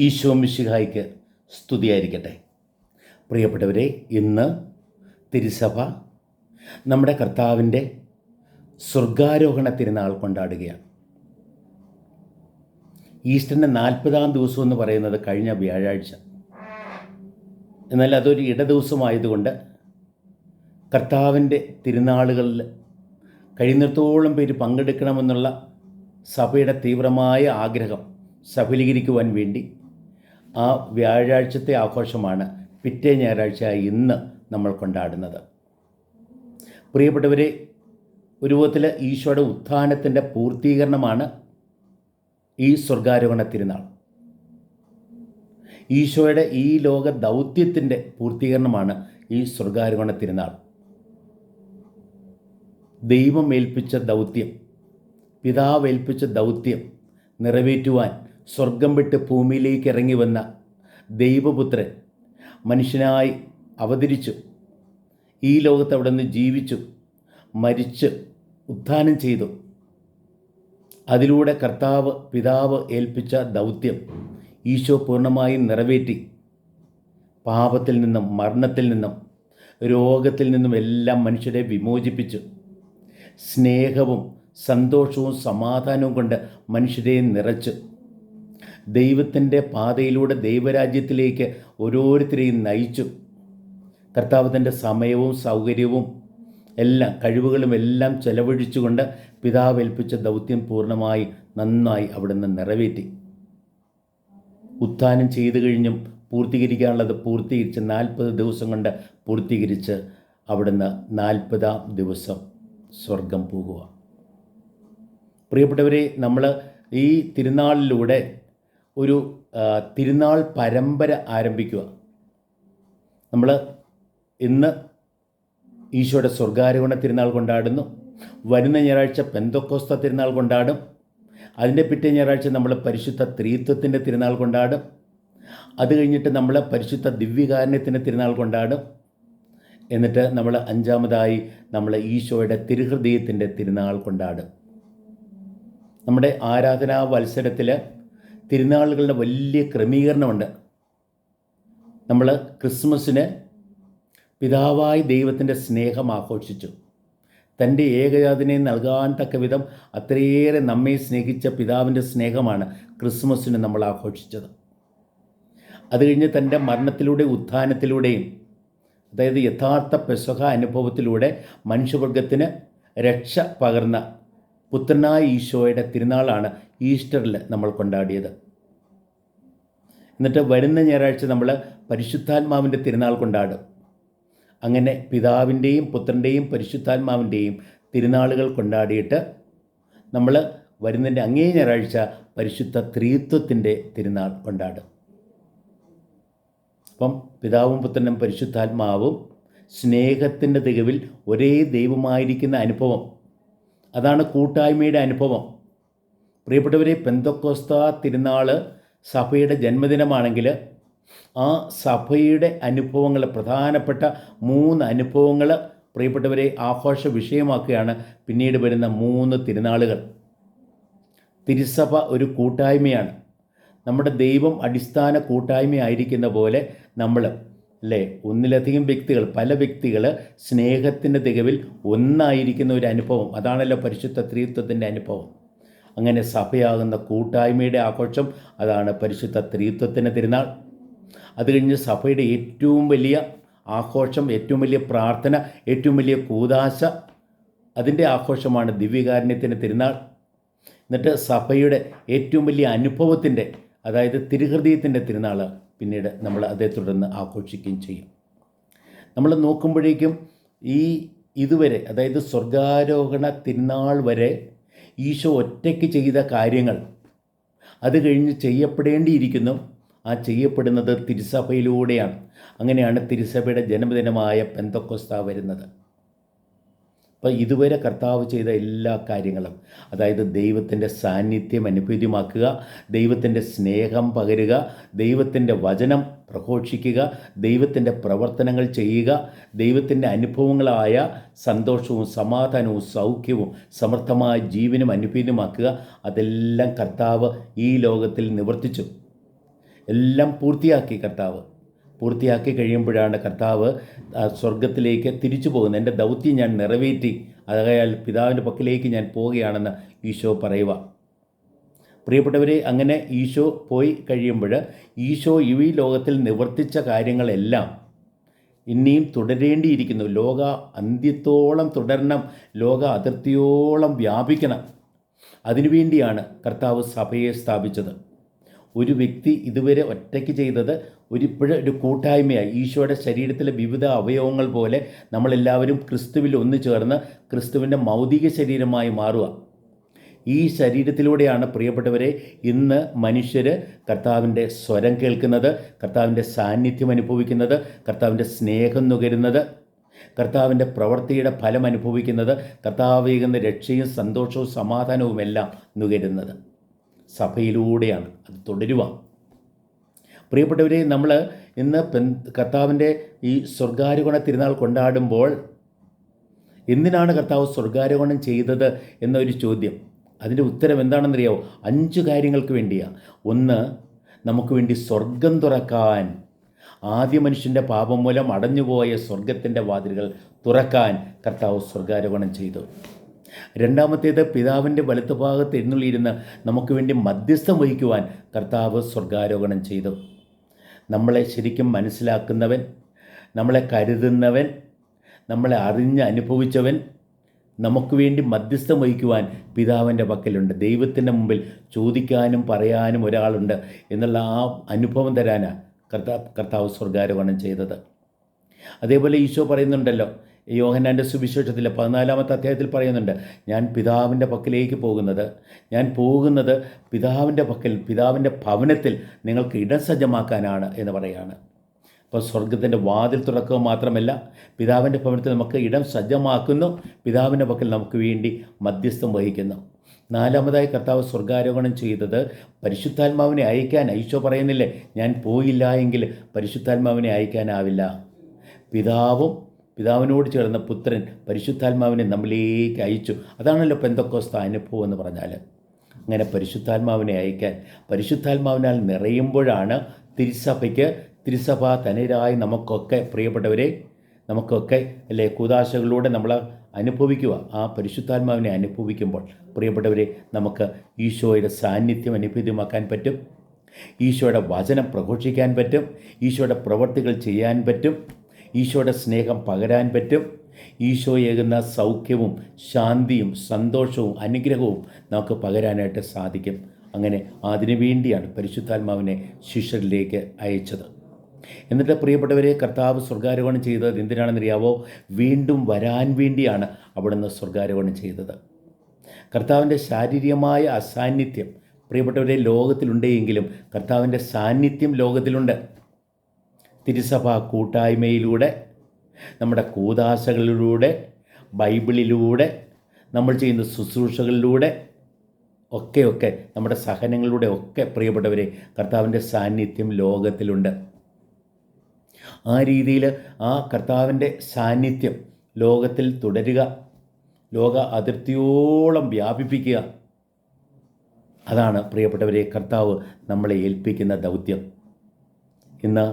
ഈശോ മിശിഹായ്ക്ക് സ്തുതിയായിരിക്കട്ടെ. പ്രിയപ്പെട്ടവരെ, ഇന്ന് തിരുസഭ നമ്മുടെ കർത്താവിൻ്റെ സ്വർഗാരോഹണ തിരുനാൾ കൊണ്ടാടുകയാണ്. ഈസ്റ്ററിൻ്റെ 40-ാം ദിവസം എന്ന് പറയുന്നത് കഴിഞ്ഞ വ്യാഴാഴ്ച. എന്നാൽ അതൊരു ഇടദിവസമായതുകൊണ്ട് കർത്താവിൻ്റെ തിരുനാളുകളിൽ കഴിയുന്നിടത്തോളം പേര് പങ്കെടുക്കണമെന്നുള്ള സഭയുടെ തീവ്രമായ ആഗ്രഹം സഫലീകരിക്കുവാൻ വേണ്ടി ആ വ്യാഴാഴ്ചത്തെ ആഘോഷമാണ് പിറ്റേ ഞായറാഴ്ച ഇന്ന് നമ്മൾ കൊണ്ടാടുന്നത്. പ്രിയപ്പെട്ടവരെ, ഒരു വിധത്തിൽ ഈശോയുടെ ഉത്ഥാനത്തിൻ്റെ പൂർത്തീകരണമാണ് ഈ സ്വർഗാരോഹണ തിരുനാൾ. ഈശോയുടെ ഈ ലോക ദൗത്യത്തിൻ്റെ പൂർത്തീകരണമാണ് ഈ സ്വർഗാരോഹണ തിരുനാൾ. ദൈവം ഏൽപ്പിച്ച ദൗത്യം, പിതാവ് ഏൽപ്പിച്ച ദൗത്യം നിറവേറ്റുവാൻ സ്വർഗം വിട്ട് ഭൂമിയിലേക്ക് ഇറങ്ങി വന്ന ദൈവപുത്രൻ മനുഷ്യനായി അവതരിച്ചു. ഈ ലോകത്ത് അവിടെ നിന്ന് ജീവിച്ചു, മരിച്ച് ഉത്ഥാനം ചെയ്തു. അതിലൂടെ പിതാവ് ഏൽപ്പിച്ച ദൗത്യം ഈശോ പൂർണ്ണമായും നിറവേറ്റി. പാപത്തിൽ നിന്നും, മരണത്തിൽ നിന്നും, രോഗത്തിൽ നിന്നും എല്ലാം മനുഷ്യരെ വിമോചിപ്പിച്ചു. സ്നേഹവും സന്തോഷവും സമാധാനവും കൊണ്ട് മനുഷ്യരെ നിറച്ച് ദൈവത്തിൻ്റെ പാതയിലൂടെ ദൈവരാജ്യത്തിലേക്ക് ഓരോരുത്തരെയും നയിച്ചു. കർത്താവ് തൻ്റെ സമയവും സൗകര്യവും എല്ലാം, കഴിവുകളും എല്ലാം ചെലവഴിച്ചുകൊണ്ട് പിതാവ് ഏൽപ്പിച്ച ദൗത്യം പൂർണ്ണമായി നന്നായി അവിടുന്ന് നിറവേറ്റി. ഉത്ഥാനം ചെയ്തു കഴിഞ്ഞും പൂർത്തീകരിക്കാനുള്ളത് പൂർത്തീകരിച്ച് 40 ദിവസം കൊണ്ട് പൂർത്തീകരിച്ച് അവിടുന്ന് 40-ാം ദിവസം സ്വർഗം പോകുക. പ്രിയപ്പെട്ടവരെ, നമ്മൾ ഈ തിരുനാളിലൂടെ ഒരു തിരുനാൾ പരമ്പര ആരംഭിക്കുക. നമ്മൾ ഇന്ന് ഈശോയുടെ സ്വർഗാരോഹണ തിരുനാൾ കൊണ്ടാടുന്നു. വരുന്ന ഞായറാഴ്ച പെന്തക്കോസ്ത തിരുനാൾ കൊണ്ടാടും. അതിൻ്റെ പിറ്റേ ഞായറാഴ്ച നമ്മൾ പരിശുദ്ധ ത്രിത്വത്തിൻ്റെ തിരുനാൾ കൊണ്ടാടും. അത് കഴിഞ്ഞിട്ട് നമ്മൾ പരിശുദ്ധ ദിവ്യകാരുണ്യത്തിൻ്റെ തിരുനാൾ കൊണ്ടാടും. എന്നിട്ട് നമ്മൾ 5-ാമതായി നമ്മൾ ഈശോയുടെ തിരുഹൃദയത്തിൻ്റെ തിരുനാൾ കൊണ്ടാടും. നമ്മുടെ ആരാധനാ വത്സരത്തിൽ തിരുനാളുകളുടെ വലിയ ക്രമീകരണമുണ്ട്. നമ്മൾ ക്രിസ്മസിന് പിതാവായി ദൈവത്തിൻ്റെ സ്നേഹം ആഘോഷിച്ചു. തൻ്റെ ഏകജാതനെ നൽകാൻ തക്ക വിധം അത്രയേറെ നമ്മെ സ്നേഹിച്ച പിതാവിൻ്റെ സ്നേഹമാണ് ക്രിസ്മസിന് നമ്മൾ ആഘോഷിച്ചത്. അത് കഴിഞ്ഞ് തൻ്റെ മരണത്തിലൂടെ ഉത്ഥാനത്തിലൂടെയും, അതായത് യഥാർത്ഥ പെസഹ അനുഭവത്തിലൂടെ മനുഷ്യവർഗത്തിന് രക്ഷ പകർന്ന പുത്രനായ ഈശോയുടെ തിരുനാളാണ് ഈസ്റ്ററിൽ നമ്മൾ കൊണ്ടാടിയത്. എന്നിട്ട് വരുന്ന ഞായറാഴ്ച നമ്മൾ പരിശുദ്ധാത്മാവിൻ്റെ തിരുനാൾ കൊണ്ടാടും. അങ്ങനെ പിതാവിൻ്റെയും പുത്രൻ്റെയും പരിശുദ്ധാത്മാവിൻ്റെയും തിരുനാളുകൾ കൊണ്ടാടിയിട്ട് നമ്മൾ വരുന്നതിൻ്റെ അങ്ങേ ഞായറാഴ്ച പരിശുദ്ധ ത്രിത്വത്തിൻ്റെ തിരുനാൾ കൊണ്ടാടും. അപ്പം പിതാവും പുത്രനും പരിശുദ്ധാത്മാവും സ്നേഹത്തിൻ്റെ തികവിൽ ഒരേ ദൈവമായിരിക്കുന്ന അനുഭവം, അതാണ് കൂട്ടായ്മയുടെ അനുഭവം. പ്രിയപ്പെട്ടവരെ, പെന്തക്കോസ്ത തിരുനാൾ സഭയുടെ ജന്മദിനമാണെങ്കിൽ ആ സഭയുടെ അനുഭവങ്ങൾ, പ്രധാനപ്പെട്ട 3 അനുഭവങ്ങൾ പ്രിയപ്പെട്ടവരെ ആഘോഷ വിഷയമാക്കുകയാണ് പിന്നീട് വരുന്ന 3 തിരുനാളുകൾ. തിരുസഭ ഒരു കൂട്ടായ്മയാണ്. നമ്മുടെ ദൈവം അടിസ്ഥാന കൂട്ടായ്മയായിരിക്കുന്ന പോലെ നമ്മൾ ഒന്നിലധികം വ്യക്തികൾ, പല വ്യക്തികൾ സ്നേഹത്തിൻ്റെ തികവിൽ ഒന്നായിരിക്കുന്ന ഒരു അനുഭവം, അതാണല്ലോ പരിശുദ്ധ ത്രിത്വത്തിൻ്റെ അനുഭവം. അങ്ങനെ സഭയാകുന്ന കൂട്ടായ്മയുടെ ആഘോഷം, അതാണ് പരിശുദ്ധ ത്രിത്വത്തിൻ്റെ തിരുനാൾ. അത് കഴിഞ്ഞ് സഭയുടെ ഏറ്റവും വലിയ ആഘോഷം, ഏറ്റവും വലിയ പ്രാർത്ഥന, ഏറ്റവും വലിയ കൂദാശ, അതിൻ്റെ ആഘോഷമാണ് ദിവ്യകാരുണ്യത്തിൻ്റെ തിരുനാൾ. എന്നിട്ട് സഭയുടെ ഏറ്റവും വലിയ അനുഭവത്തിൻ്റെ, അതായത് തിരുഹൃദയത്തിൻ്റെ തിരുനാൾ പിന്നീട് നമ്മൾ അതേ തുടർന്ന് ആഘോഷിക്കുകയും ചെയ്യും. നമ്മൾ നോക്കുമ്പോഴേക്കും ഇതുവരെ, അതായത് സ്വർഗാരോഹണ തിരുനാൾ വരെ ഈശോ ഒറ്റയ്ക്ക് ചെയ്ത കാര്യങ്ങൾ അത് കഴിഞ്ഞ് ചെയ്യപ്പെടേണ്ടിയിരിക്കുന്നു. ആ ചെയ്യപ്പെടുന്നത് തിരുസഭയിലൂടെയാണ്. അങ്ങനെയാണ് തിരുസഭയുടെ ജന്മദിനമായ പെന്തക്കോസ്ത വരുന്നത്. അപ്പോൾ ഇതുവരെ കർത്താവ് ചെയ്ത എല്ലാ കാര്യങ്ങളും, അതായത് ദൈവത്തിൻ്റെ സാന്നിധ്യം അനുഭൂതിമാക്കുക, ദൈവത്തിൻ്റെ സ്നേഹം പകരുക, ദൈവത്തിൻ്റെ വചനം പ്രഘോഷിക്കുക, ദൈവത്തിൻ്റെ പ്രവർത്തനങ്ങൾ ചെയ്യുക, ദൈവത്തിൻ്റെ അനുഭവങ്ങളായ സന്തോഷവും സമാധാനവും സൗഖ്യവും സമർത്ഥമായ ജീവനും അനുഭൂതിയുമാക്കുക, അതെല്ലാം കർത്താവ് ഈ ലോകത്തിൽ നിവർത്തിച്ചു. എല്ലാം പൂർത്തിയാക്കി കർത്താവ്. പൂർത്തിയാക്കി കഴിയുമ്പോഴാണ് കർത്താവ് സ്വർഗത്തിലേക്ക് തിരിച്ചു പോകുന്നത്. എൻ്റെ ദൗത്യം ഞാൻ നിറവേറ്റി, അതായാൽ പിതാവിൻ്റെ പക്കലേക്ക് ഞാൻ പോവുകയാണെന്ന് ഈശോ പറയുക. പ്രിയപ്പെട്ടവരെ, അങ്ങനെ ഈശോ പോയി കഴിയുമ്പോൾ ഈശോ ഈ ലോകത്തിൽ നിവർത്തിച്ച കാര്യങ്ങളെല്ലാം ഇനിയും തുടരേണ്ടിയിരിക്കുന്നു. ലോക അന്ത്യത്തോളം തുടരണം, ലോക അതിർത്തിയോളം വ്യാപിക്കണം. അതിനുവേണ്ടിയാണ് കർത്താവ് സഭയെ സ്ഥാപിച്ചത്. ഒരു വ്യക്തി ഇതുവരെ ഒറ്റയ്ക്ക് ചെയ്തത് ഇപ്പോഴും ഒരു കൂട്ടായ്മയായി. ഈശോയുടെ ശരീരത്തിലെ വിവിധ അവയവങ്ങൾ പോലെ നമ്മളെല്ലാവരും ക്രിസ്തുവിൽ ഒന്നു ചേർന്ന് ക്രിസ്തുവിൻ്റെ ഭൗതിക ശരീരമായി മാറുക. ഈ ശരീരത്തിലൂടെയാണ് പ്രിയപ്പെട്ടവരെ ഇന്ന് മനുഷ്യർ കർത്താവിൻ്റെ സ്വരം കേൾക്കുന്നത്, കർത്താവിൻ്റെ സാന്നിധ്യം അനുഭവിക്കുന്നത്, കർത്താവിൻ്റെ സ്നേഹം നുകരുന്നത്, കർത്താവിൻ്റെ പ്രവൃത്തിയുടെ ഫലം അനുഭവിക്കുന്നത്, കർത്താവേകുന്ന രക്ഷയും സന്തോഷവും സമാധാനവുമെല്ലാം നുകരുന്നത് സഭയിലൂടെയാണ്. അത് തുടരുക. പ്രിയപ്പെട്ടവരെ, നമ്മൾ ഇന്ന് കർത്താവിൻ്റെ ഈ സ്വർഗാരോഹണ തിരുനാൾ കൊണ്ടാടുമ്പോൾ എന്തിനാണ് കർത്താവ് സ്വർഗാരോഹണം ചെയ്തത് എന്നൊരു ചോദ്യം. അതിൻ്റെ ഉത്തരം എന്താണെന്നറിയാമോ? 5 കാര്യങ്ങൾക്ക് വേണ്ടിയാണ്. ഒന്ന്, നമുക്ക് വേണ്ടി സ്വർഗം തുറക്കാൻ, ആദ്യ മനുഷ്യൻ്റെ പാപം മൂലം അടഞ്ഞുപോയ സ്വർഗത്തിൻ്റെ വാതിലുകൾ തുറക്കാൻ കർത്താവ് സ്വർഗാരോഹണം ചെയ്തു. രണ്ടാമത്തേത്, പിതാവിൻ്റെ വലത്തുഭാഗത്ത് എഴുന്നള്ളിയിരുന്ന് നമുക്ക് വേണ്ടി മധ്യസ്ഥം വഹിക്കുവാൻ കർത്താവ് സ്വർഗാരോഹണം ചെയ്തു. നമ്മളെ ശരിക്കും മനസ്സിലാക്കുന്നവൻ, നമ്മളെ കരുതുന്നവൻ, നമ്മളെ അറിഞ്ഞ് അനുഭവിച്ചവൻ, നമുക്ക് വേണ്ടി മധ്യസ്ഥം വഹിക്കുവാൻ പിതാവിൻ്റെ പക്കലുണ്ട്. ദൈവത്തിൻ്റെ മുമ്പിൽ ചോദിക്കാനും പറയാനും ഒരാളുണ്ട് എന്നുള്ള ആ അനുഭവം തരാനാണ് കർത്താവ് സ്വർഗാരോഹണം ചെയ്തത്. അതേപോലെ ഈശോ പറയുന്നുണ്ടല്ലോ, യോഹന്നാൻ്റെ സുവിശേഷത്തിൽ 14-ാമത്തെ അധ്യായത്തിൽ പറയുന്നുണ്ട്, ഞാൻ പിതാവിൻ്റെ പക്കലേക്ക് പോകുന്നത് പിതാവിൻ്റെ പക്കൽ, പിതാവിൻ്റെ ഭവനത്തിൽ നിങ്ങൾക്ക് ഇടം സജ്ജമാക്കാനാണ് എന്ന് പറയുകയാണ്. അപ്പോൾ സ്വർഗത്തിൻ്റെ വാതിൽ തുറക്കുക മാത്രമല്ല, പിതാവിൻ്റെ ഭവനത്തിൽ നമുക്ക് ഇടം സജ്ജമാക്കുന്നു, പിതാവിൻ്റെ പക്കൽ നമുക്ക് വേണ്ടി മധ്യസ്ഥം വഹിക്കുന്നു. 4-മതായി കർത്താവ് സ്വർഗാരോഹണം ചെയ്തത് പരിശുദ്ധാത്മാവിനെ അയക്കാൻ. ഈശോ പറയുന്നില്ലേ, ഞാൻ പോയില്ല എങ്കിൽ പരിശുദ്ധാത്മാവിനെ അയക്കാനാവില്ല. പിതാവിനോട് ചേർന്ന പുത്രൻ പരിശുദ്ധാത്മാവിനെ നമ്മളിലേക്ക് അയച്ചു. അതാണല്ലോ പെന്തക്കോസ്ത അനുഭവം എന്ന് പറഞ്ഞാൽ. അങ്ങനെ പരിശുദ്ധാത്മാവിനെ അയക്കാൻ, പരിശുദ്ധാത്മാവിനാൽ നിറയുമ്പോഴാണ് തിരുസഭ തനരായി നമുക്കൊക്കെ പ്രിയപ്പെട്ടവരെ, നമുക്കൊക്കെ അല്ലേ കൂദാശകളിലൂടെ നമ്മൾ അനുഭവിക്കുക. ആ പരിശുദ്ധാത്മാവിനെ അനുഭവിക്കുമ്പോൾ പ്രിയപ്പെട്ടവരെ, നമുക്ക് ഈശോയുടെ സാന്നിധ്യം അനുഭൂതിമാക്കാൻ പറ്റും, ഈശോയുടെ വചനം പ്രഘോഷിക്കാൻ പറ്റും, ഈശോയുടെ പ്രവൃത്തികൾ ചെയ്യാൻ പറ്റും, ഈശോയുടെ സ്നേഹം പകരാൻ പറ്റും, ഈശോയേകുന്ന സൗഖ്യവും ശാന്തിയും സന്തോഷവും അനുഗ്രഹവും നമുക്ക് പകരാനായിട്ട് സാധിക്കും. അങ്ങനെ അതിനുവേണ്ടിയാണ് പരിശുദ്ധാത്മാവിനെ ശിഷ്യരിലേക്ക് അയച്ചത്. എന്നിട്ട് പ്രിയപ്പെട്ടവരെ, കർത്താവ് സ്വർഗാരോഹണം ചെയ്തത് എന്തിനാണെന്നറിയാവോ? വീണ്ടും വരാൻ വേണ്ടിയാണ് അവിടുന്ന് സ്വർഗാരോഹണം ചെയ്തത്. കർത്താവിൻ്റെ ശാരീരികമായ അസാന്നിധ്യം പ്രിയപ്പെട്ടവരെ ലോകത്തിലുണ്ടെങ്കിലും കർത്താവിൻ്റെ സാന്നിധ്യം ലോകത്തിലുണ്ട്. തിരുസഭ കൂട്ടായ്മയിലൂടെ, നമ്മുടെ കൂദാശകളിലൂടെ, ബൈബിളിലൂടെ, നമ്മൾ ചെയ്യുന്ന ശുശ്രൂഷകളിലൂടെ ഒക്കെ നമ്മുടെ സഹനങ്ങളിലൂടെ ഒക്കെ പ്രിയപ്പെട്ടവരെ കർത്താവിൻ്റെ സാന്നിധ്യം ലോകത്തിലുണ്ട്. ആ രീതിയിൽ ആ കർത്താവിൻ്റെ സാന്നിധ്യം ലോകത്തിൽ തുടരുക, ലോക അതിർത്തിയോളം വ്യാപിപ്പിക്കുക, അതാണ് പ്രിയപ്പെട്ടവരെ കർത്താവ് നമ്മളെ ഏൽപ്പിക്കുന്ന ദൗത്യം. ഇന്ന്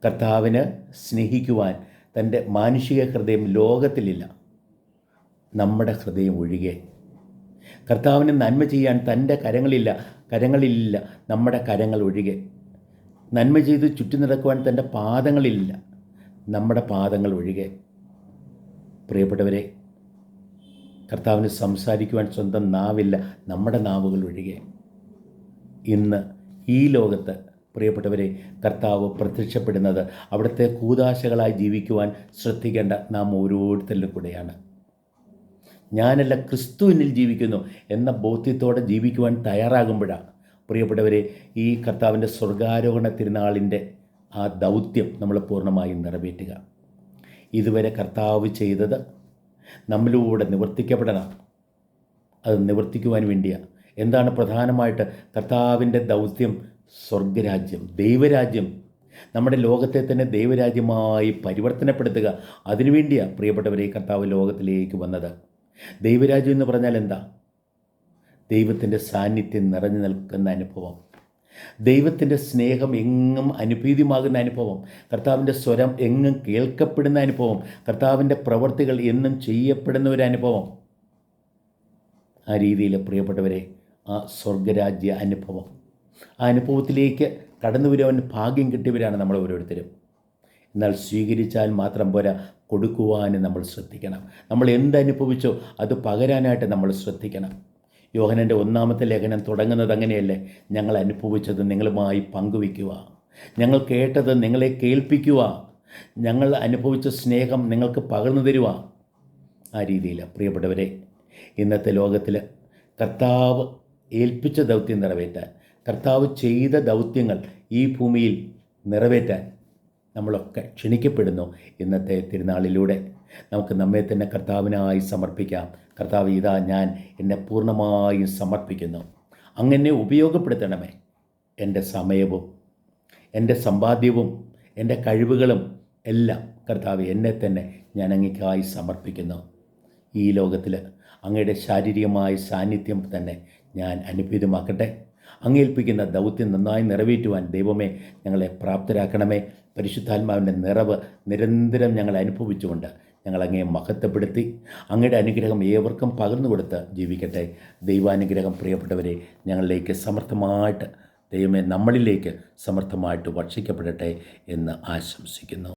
കർത്താവിന് സ്നേഹിക്കുവാൻ തൻ്റെ മാനുഷിക ഹൃദയം ലോകത്തിലില്ല, നമ്മുടെ ഹൃദയം ഒഴികെ. കർത്താവിന് നന്മ ചെയ്യാൻ തൻ്റെ കരങ്ങളിലില്ല, നമ്മുടെ കരങ്ങൾ ഒഴികെ. നന്മ ചെയ്ത് ചുറ്റി നടക്കുവാൻ തൻ്റെ പാദങ്ങളിലില്ല, നമ്മുടെ പാദങ്ങൾ ഒഴികെ. പ്രിയപ്പെട്ടവരെ, കർത്താവിന് സംസാരിക്കുവാൻ സ്വന്തം നാവില്ല, നമ്മുടെ നാവുകൾ ഒഴികെ. ഇന്ന് ഈ ലോകത്ത് പ്രിയപ്പെട്ടവരെ കർത്താവ് പ്രത്യക്ഷപ്പെടുന്നത് അവിടുത്തെ കൂദാശകളായി ജീവിക്കുവാൻ ശ്രദ്ധിക്കേണ്ട നാം ഓരോരുത്തരിലും കൂടെയാണ്. ഞാനല്ല, ക്രിസ്തു എന്നിൽ ജീവിക്കുന്നു എന്ന ബോധ്യത്തോടെ ജീവിക്കുവാൻ തയ്യാറാകുമ്പോഴാണ് പ്രിയപ്പെട്ടവരെ ഈ കർത്താവിൻ്റെ സ്വർഗാരോഹണ തിരുനാളിൻ്റെ ആ ദൗത്യം നമ്മൾ പൂർണ്ണമായും നിറവേറ്റുക. ഇതുവരെ കർത്താവ് ചെയ്തത് നമ്മളിലൂടെ നിവർത്തിക്കപ്പെടണം. അത് നിവർത്തിക്കുവാൻ വേണ്ടിയാണ്. എന്താണ് പ്രധാനമായിട്ട് കർത്താവിൻ്റെ ദൗത്യം? സ്വർഗരാജ്യം, ദൈവരാജ്യം, നമ്മുടെ ലോകത്തെ തന്നെ ദൈവരാജ്യമായി പരിവർത്തനപ്പെടുത്തുക. അതിനുവേണ്ടിയാണ് പ്രിയപ്പെട്ടവരെ കർത്താവ് ലോകത്തിലേക്ക് വന്നത്. ദൈവരാജ്യം എന്ന് പറഞ്ഞാൽ എന്താ? ദൈവത്തിൻ്റെ സാന്നിധ്യം നിറഞ്ഞു നിൽക്കുന്ന അനുഭവം. ദൈവത്തിൻ്റെ സ്നേഹം എങ്ങും അനുഭൂതിമാകുന്ന അനുഭവം, കർത്താവിൻ്റെ സ്വരം എങ്ങും കേൾക്കപ്പെടുന്ന അനുഭവം, കർത്താവിൻ്റെ പ്രവർത്തികൾ എന്നും ചെയ്യപ്പെടുന്ന ഒരു അനുഭവം. ആ രീതിയിൽ പ്രിയപ്പെട്ടവരെ, ആ സ്വർഗരാജ്യ അനുഭവം, ആ അനുഭവത്തിലേക്ക് കടന്നു വരുവാൻ ഭാഗ്യം കിട്ടിയവരാണ് നമ്മൾ ഓരോരുത്തരും. എന്നാൽ സ്വീകരിച്ചാൽ മാത്രം പോരാ, കൊടുക്കുവാൻ നമ്മൾ ശ്രദ്ധിക്കണം. നമ്മൾ എന്തനുഭവിച്ചോ അത് പകരാനായിട്ട് നമ്മൾ ശ്രദ്ധിക്കണം. യോഹന്നാൻ്റെ 1-ാമത്തെ ലേഖനം തുടങ്ങുന്നത് അങ്ങനെയല്ലേ? ഞങ്ങൾ അനുഭവിച്ചത് നിങ്ങളുമായി പങ്കുവയ്ക്കുക, ഞങ്ങൾ കേട്ടത് നിങ്ങളെ കേൾപ്പിക്കുക, ഞങ്ങൾ അനുഭവിച്ച സ്നേഹം നിങ്ങൾക്ക് പകർന്നു തരുക. ആ രീതിയിൽ പ്രിയപ്പെട്ടവരെ, ഇന്നത്തെ ലോകത്തിൽ കർത്താവ് ഏൽപ്പിച്ച ദൗത്യം നിറവേറ്റാൻ, കർത്താവ് ചെയ്ത ദൗത്യങ്ങൾ ഈ ഭൂമിയിൽ നിറവേറ്റാൻ നമ്മളൊക്കെ ക്ഷണിക്കപ്പെടുന്നു. ഇന്നത്തെ തിരുനാളിലൂടെ നമുക്ക് നമ്മെ തന്നെ കർത്താവിനായി സമർപ്പിക്കാം. കർത്താവ്, ഇതാ ഞാൻ എന്നെ പൂർണ്ണമായും സമർപ്പിക്കുന്നു, അങ്ങനെ ഉപയോഗപ്പെടുത്തണമേ. എൻ്റെ സമയവും എൻ്റെ സമ്പാദ്യവും എൻ്റെ കഴിവുകളും എല്ലാം കർത്താവ് എന്നെ തന്നെ ഞാൻ അങ്ങേക്കായി സമർപ്പിക്കുന്നു. ഈ ലോകത്തിൽ അങ്ങയുടെ ശാരീരികമായ സാന്നിധ്യം തന്നെ ഞാൻ അനുഭൂതമാക്കട്ടെ. അങ്ങേൽപ്പിക്കുന്ന ദൗത്യം നന്നായി നിറവേറ്റുവാൻ ദൈവമേ ഞങ്ങളെ പ്രാപ്തരാക്കണമേ. പരിശുദ്ധാത്മാവിൻ്റെ നിറവ് നിരന്തരം ഞങ്ങൾ അനുഭവിച്ചുകൊണ്ട് ഞങ്ങൾ അങ്ങയെ മഹത്വപ്പെടുത്തി അങ്ങയുടെ അനുഗ്രഹം ഏവർക്കും പകർന്നു കൊടുത്ത് ജീവിക്കട്ടെ. ദൈവാനുഗ്രഹം പ്രിയപ്പെട്ടവരെ ഞങ്ങളിലേക്ക് സമർത്ഥമായിട്ട്, ദൈവമേ നമ്മളിലേക്ക് സമർത്ഥമായിട്ട് വർഷിക്കപ്പെടട്ടെ എന്ന് ആശംസിക്കുന്നു.